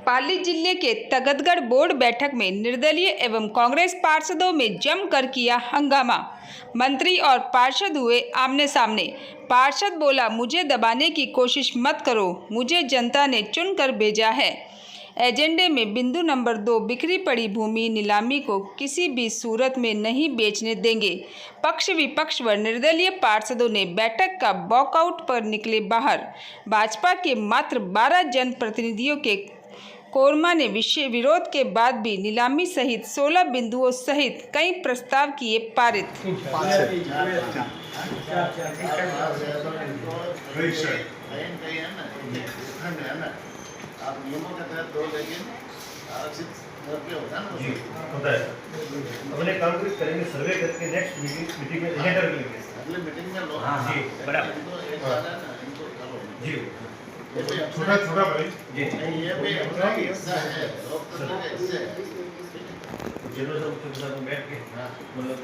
पाली जिले के तगतगढ़ बोर्ड बैठक में निर्दलीय एवं कांग्रेस पार्षदों में जमकर किया हंगामा। मंत्री और पार्षद हुए आमने सामने। पार्षद बोला, मुझे दबाने की कोशिश मत करो, मुझे जनता ने चुनकर भेजा है। एजेंडे में बिंदु नंबर 2, बिखरी पड़ी भूमि नीलामी को किसी भी सूरत में नहीं बेचने देंगे। पक्ष विपक्ष व निर्दलीय पार्षदों ने बैठक का वॉकआउट पर निकले बाहर। भाजपा के मात्र 12 जनप्रतिनिधियों के कोरमा ने विरोध के बाद भी नीलामी सहित 16 बिंदुओं सहित कई प्रस्ताव किए पारित। आप नियमों के तहत दो, लेकिन आरक्षित होता है जी, होता है। अपने काम को करेंगे, सर्वे करके नेक्स्ट मीटिंग में एजेंडा रखेंगे, अगले मीटिंग में लो। हाँ जी, बड़ा इनको एक बार है ना, इनको करो जी, छोटा छोटा भाई जी, ये भी अपना हिस्सा है, लोकतंत्र का हिस्सा है। जिलों से उसके साथ बैठ के मतलब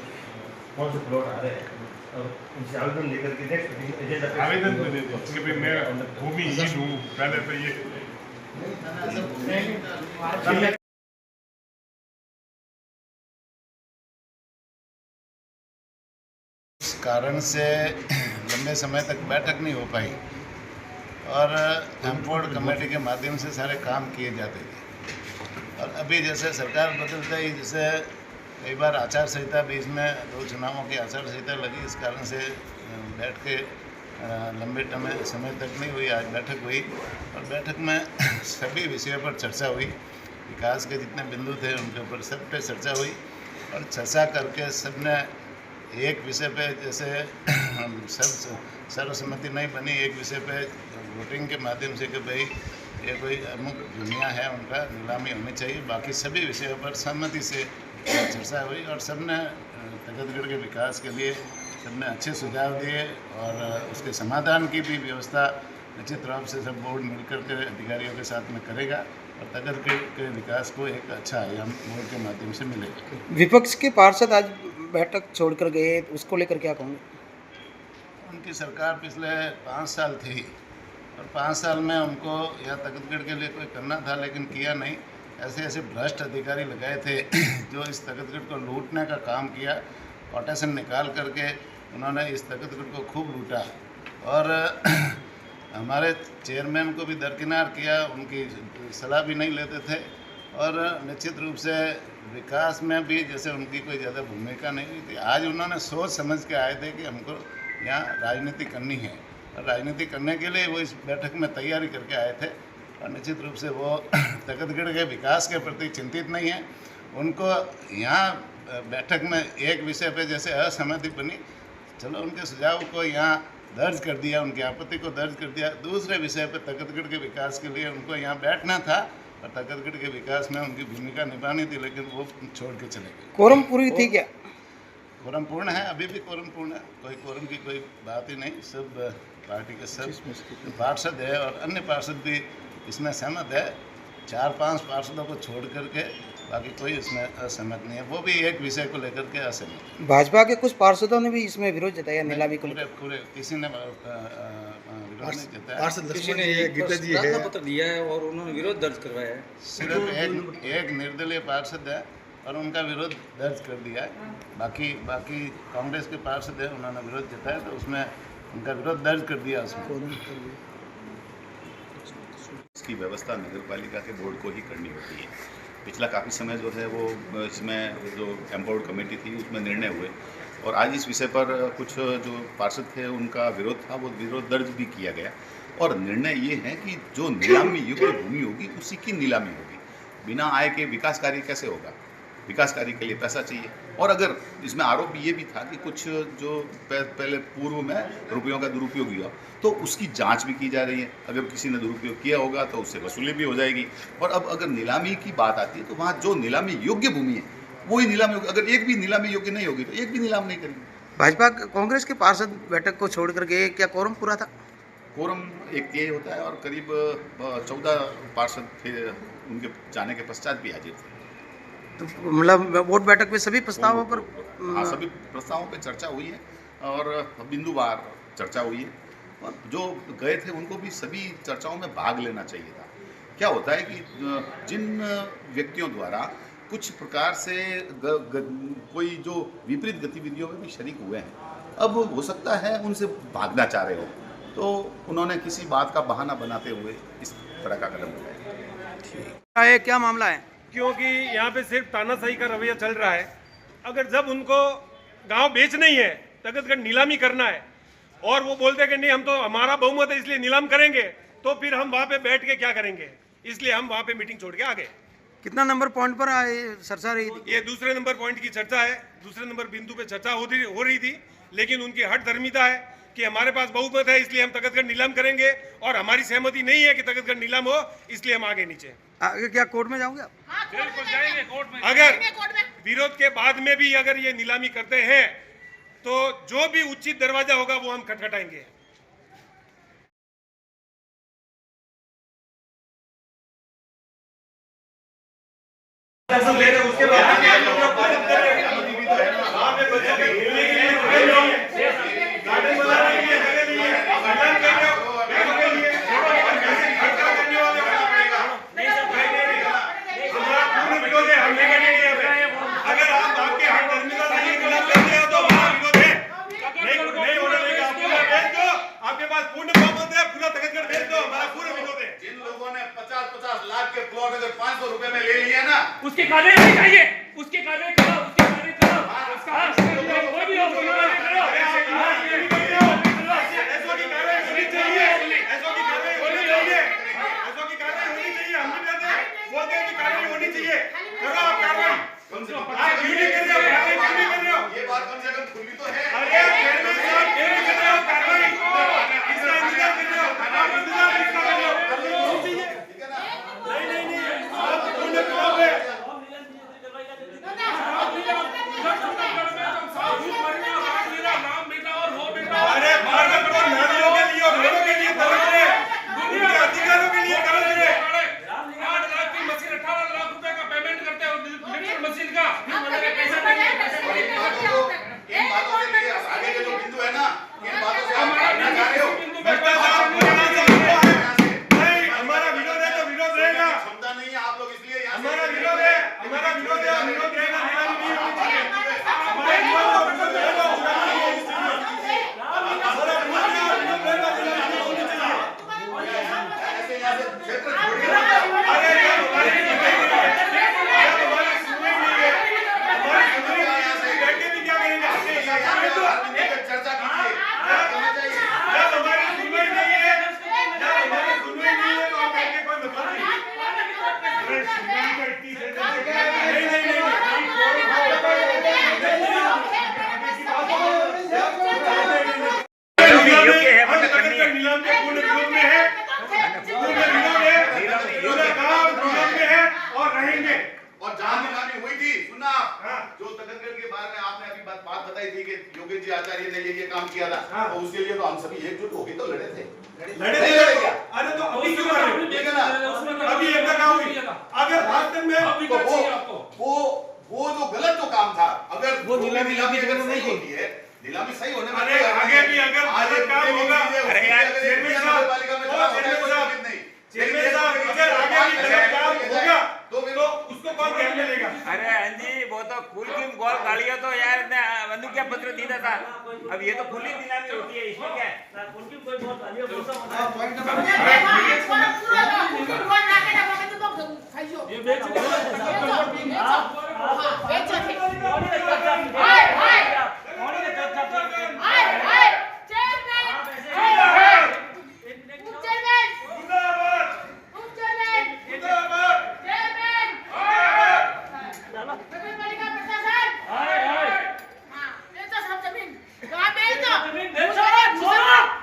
कौन से प्लॉट आ रहे हैं और उनसे आवेदन लेकर के नेक्स्ट एजेंडा आवेदन तो दे दो कि भाई मैं भूमि ही लूँ, पहले तो ये इस कारण से लंबे समय तक बैठक नहीं हो पाई और एमपोर्ड कमेटी के माध्यम से सारे काम किए जाते थे। और अभी जैसे सरकार बदलते ही जैसे कई बार आचार संहिता बीच में 2 चुनावों की आचार संहिता लगी, इस कारण से बैठ के लंबे समय तक नहीं हुई। आज बैठक हुई और बैठक में सभी विषयों पर चर्चा हुई। विकास के जितने बिंदु थे उनके ऊपर सब पे चर्चा हुई और चर्चा करके सबने एक विषय पे जैसे सर्वसम्मति नहीं बनी, एक विषय पे वोटिंग के माध्यम से कि भाई ये कोई अमुक दुनिया है उनका नीलामी होनी चाहिए, बाकी सभी विषयों पर सहमति से चर्चा हुई और सबने तगतगढ़ के विकास के लिए सबने अच्छे सुझाव दिए और उसके समाधान की भी व्यवस्था निश्चित रूप से सब बोर्ड मिलकर के अधिकारियों के साथ में करेगा और तगतगढ़ के विकास को एक अच्छा आयाम बोर्ड के माध्यम से मिलेगा। विपक्ष के पार्षद आज बैठक छोड़कर गए, उसको लेकर क्या कहोगे? उनकी सरकार पिछले 5 साल थी और 5 साल में उनको यहाँ तगतगढ़ के लिए कोई करना था लेकिन किया नहीं। ऐसे ऐसे भ्रष्ट अधिकारी लगाए थे जो इस तगतगढ़ को लूटने का काम किया। कोटेशन निकाल करके उन्होंने इस तगतगढ़ को खूब लूटा और हमारे चेयरमैन को भी दरकिनार किया, उनकी सलाह भी नहीं लेते थे और निश्चित रूप से विकास में भी जैसे उनकी कोई ज़्यादा भूमिका नहीं हुई थी। आज उन्होंने सोच समझ के आए थे कि हमको यहाँ राजनीति करनी है और राजनीति करने के लिए वो इस बैठक में तैयारी करके आए थे और निश्चित रूप से वो तगतगढ़ के विकास के प्रति चिंतित नहीं है। उनको यहाँ बैठक में एक विषय पे जैसे असहमति बनी, चलो उनके सुझाव को यहाँ दर्ज कर दिया, उनकी आपत्ति को दर्ज कर दिया। दूसरे विषय पे तगतगढ़ के विकास के लिए उनको यहाँ बैठना था और तगतगढ़ के विकास में उनकी भूमिका निभानी थी, लेकिन वो छोड़ के चले गए। कोरम पूरी थी क्या? कोरम पूर्ण है, अभी भी कोरम पूर्ण है, कोई कोरम की कोई बात ही नहीं। सब पार्टी के सब पार्षद है और अन्य पार्षद भी इसमें सहमत है। 4-5 पार्षदों को छोड़ करके बाकी कोई इसमें असहमत नहीं है, वो भी एक विषय को लेकर के असहमत है। भाजपा के कुछ पार्षदों ने भी इसमें विरोध जताया, नीलामी को लेकर। पूरे किसी ने विरोध नहीं जताया। पार्षद लक्ष्मण ने ये गीता जी है पत्र दिया है और उन्होंने विरोध दर्ज करवाया है। सिर्फ एक निर्दलीय पार्षद है और उनका विरोध दर्ज कर दिया है। बाकी कांग्रेस के पार्षद है, उन्होंने विरोध जताया तो उसमें उनका विरोध दर्ज कर दिया। उसमें इसकी व्यवस्था नगरपालिका के बोर्ड को ही करनी होती है। पिछला काफ़ी समय जो है वो इसमें जो एम्पावर्ड कमेटी थी उसमें निर्णय हुए और आज इस विषय पर कुछ जो पार्षद थे उनका विरोध था, वो विरोध दर्ज भी किया गया और निर्णय ये है कि जो नीलामी योग्य भूमि होगी उसी की नीलामी होगी। बिना आय के विकास कार्य कैसे होगा? विकास कार्य के लिए पैसा चाहिए। और अगर इसमें आरोप ये भी था कि कुछ जो पहले पूर्व में रुपयों का दुरुपयोग हुआ तो उसकी जांच भी की जा रही है। अगर किसी ने दुरुपयोग किया होगा तो उससे वसूली भी हो जाएगी। और अब अगर नीलामी की बात आती है तो वहाँ जो नीलामी योग्य भूमि है वही नीलामी होगी। अगर एक भी नीलामी योग्य नहीं होगी तो एक भी नीलाम नहीं करेंगे। भाजपा कांग्रेस के पार्षद बैठक को छोड़कर गए, क्या कोरम पूरा था? कोरम एक तिहाई होता है और करीब 14 पार्षद थे, उनके जाने के पश्चात भी हाजिर थे। तो मतलब बोर्ड बैठक में सभी प्रस्तावों पर सभी प्रस्तावों पे चर्चा हुई है और बिंदुवार चर्चा हुई है और जो गए थे उनको भी सभी चर्चाओं में भाग लेना चाहिए था, क्या होता है कि जिन व्यक्तियों द्वारा कुछ प्रकार से कोई जो विपरीत गतिविधियों में भी शरीक हुए हैं, अब हो सकता है उनसे भागना चाह रहे हो, तो उन्होंने किसी बात का बहाना बनाते हुए इस तरह का कदम उठाया। है क्या मामला है? क्योंकि यहाँ पे सिर्फ तानाशाही का रवैया चल रहा है। अगर जब उनको गांव बेचना ही है, तगतगढ़ नीलामी करना है, और वो बोलते हैं कि नहीं हम तो हमारा बहुमत है इसलिए नीलाम करेंगे, तो फिर हम वहाँ पे बैठ के क्या करेंगे? इसलिए हम वहाँ पे मीटिंग छोड़ के आ गए। कितना नंबर पॉइंट पर चर्चा रही थी? ये दूसरे नंबर पॉइंट की चर्चा है, दूसरे नंबर बिंदु पे चर्चा हो रही थी, लेकिन उनकी हठ धर्मिता है कि हमारे पास बहुमत है इसलिए हम तगतगढ़ नीलाम करेंगे, और हमारी सहमति नहीं है कि तगतगढ़ नीलाम हो, इसलिए हम आगे नीचे। आगे क्या कोर्ट में जाओगे आप? बिल्कुल जाएंगे कोर्ट में। अगर विरोध के बाद में भी अगर ये नीलामी करते हैं तो जो भी उचित दरवाजा होगा वो हम खटखटाएंगे। उसके उसकी कार्रवाई होनी चाहिए, उसकी कार्रवाई करो, उसकी कार्रवाई करो, कोई भी हो ऐसो की कार्रवाई होनी चाहिए, ऐसो की कार्रवाई होनी चाहिए, ऐसो की कार्रवाई होनी चाहिए। हम भी कहते हैं, बोलते हैं कि कार्रवाई होनी चाहिए, करो आप कार्रवाई। आप क्यों नहीं कर रहे हो? कार्रवाई क्यों नहीं कर रहे हो? ये बात कम से कम खुली तो है। अरे चेयरमैन साहब क्यों नहीं कर रहे हो कार्रवाई? इसका इंतजार कर रहे हो, आप इंतजार किसका कर रहे हो? नहीं, आप पूर्ण करोगे। अरे भारत को नारियों के लिए और घोड़ों के लिए तरस रहे, उनके अधिकारों के लिए तरस रहे। 8 लाख की मशीन 18 लाख रुपए का पेमेंट करते हो इलेक्ट्रिक मशीन का, पैसा नहीं है। इन बातों के लिए आगे के जो बिंदु है ना, इन बातों से आप भागना चाह रहे हो। नहीं, हमारा विरोध है तो विरोध रहेगा। क्षमता नहीं है आप लोग, इसलिए हमारा विरोध है, हमारा विरोध है, विरोध रहेगा। नीलामी नहीं होनी चाहिए। हमारे विरोध का विरोध रहेगा, नीलामी नहीं होनी चाहिए। हमारा विरोध है, विरोध रहेगा, नीलामी नहीं होनी चाहिए। क्षेत्र छोड़िए। अरे यार हमारी सुनवाई नहीं है, हमारी सुनवाई नहीं है, बैठ के भी क्या करेंगे? चर्चा कीजिए, क्या करना चाहिए? जब हमारी सुनवाई नहीं है, जब हमारी सुनवाई नहीं है तो आप बैठ के कोई मतलब नहीं। अरे सुनवाई का इतनी नीलाम के पूर्ण विरोध में है, पूर्ण विरोध है, पूरा गांव विरोध में है और रहेंगे। और जहां नीलामी हुई थी, सुनना आप, जो तगतगढ़ के बारे में आपने अभी बात बताई थी कि योगेश जी आचार्य ने ये काम किया था, तो उसके लिए तो हम सभी एकजुट होकर तो लड़े थे। लड़े क्या? अरे तो अभी क्यों लड़ रहे हो? ठीक है ना? अभी एक जगह हुई, अगर वास्तव में वो जो गलत जो काम था, अगर वो नीलामी अगर नहीं होती है, नीलामी सही होने में अरे आगे भी अगर गलत काम होगा, अरे यार चेयरमैन साहब, चेयरमैन साहब अगर आगे भी गलत काम होगा तो उसको कौन ध्यान में लेगा? अरे अंजी वो तो खुल की गोल गालियां तो यार ने बंदूकिया पत्र दी था, अब ये तो खुली नीलामी होती है, इसमें क्या है? ये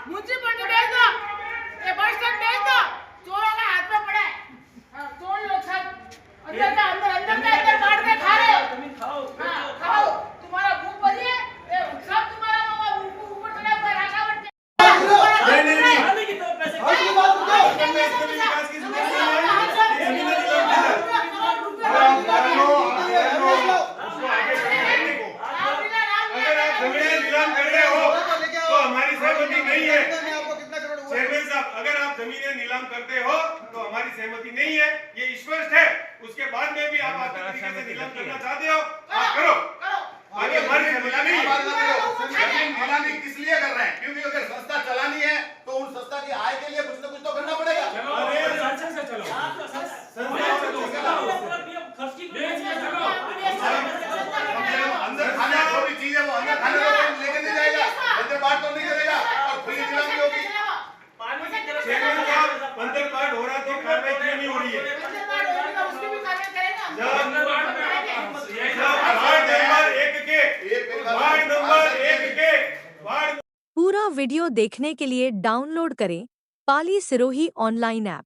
मुझे पढ़ने भेज दो, ये बस स्टैंड नहीं है, ये स्पष्ट है। उसके बाद में भी आप आर्थिक तरीके से नीलाम करना चाहते हो, आप करो। आगे हमारी नीलामी नीलामी किस लिए कर रहे हैं? क्योंकि अगर संस्था चलानी है तो उन संस्था की आय के लिए कुछ न कुछ तो करना पड़ेगा। अंदर खाने जो भी चीज है वो अंदर खाने को लेके नहीं जाएगा, अंदर बात तो नहीं करेगा और खुली नीलामी होगी। चेयरमैन साहब, अंदर पार्ट हो रहा तो कार्रवाई क्यों नहीं हो रही है? वार्ड नंबर 1 के पूरा वीडियो देखने के लिए डाउनलोड करें पाली सिरोही ऑनलाइन ऐप।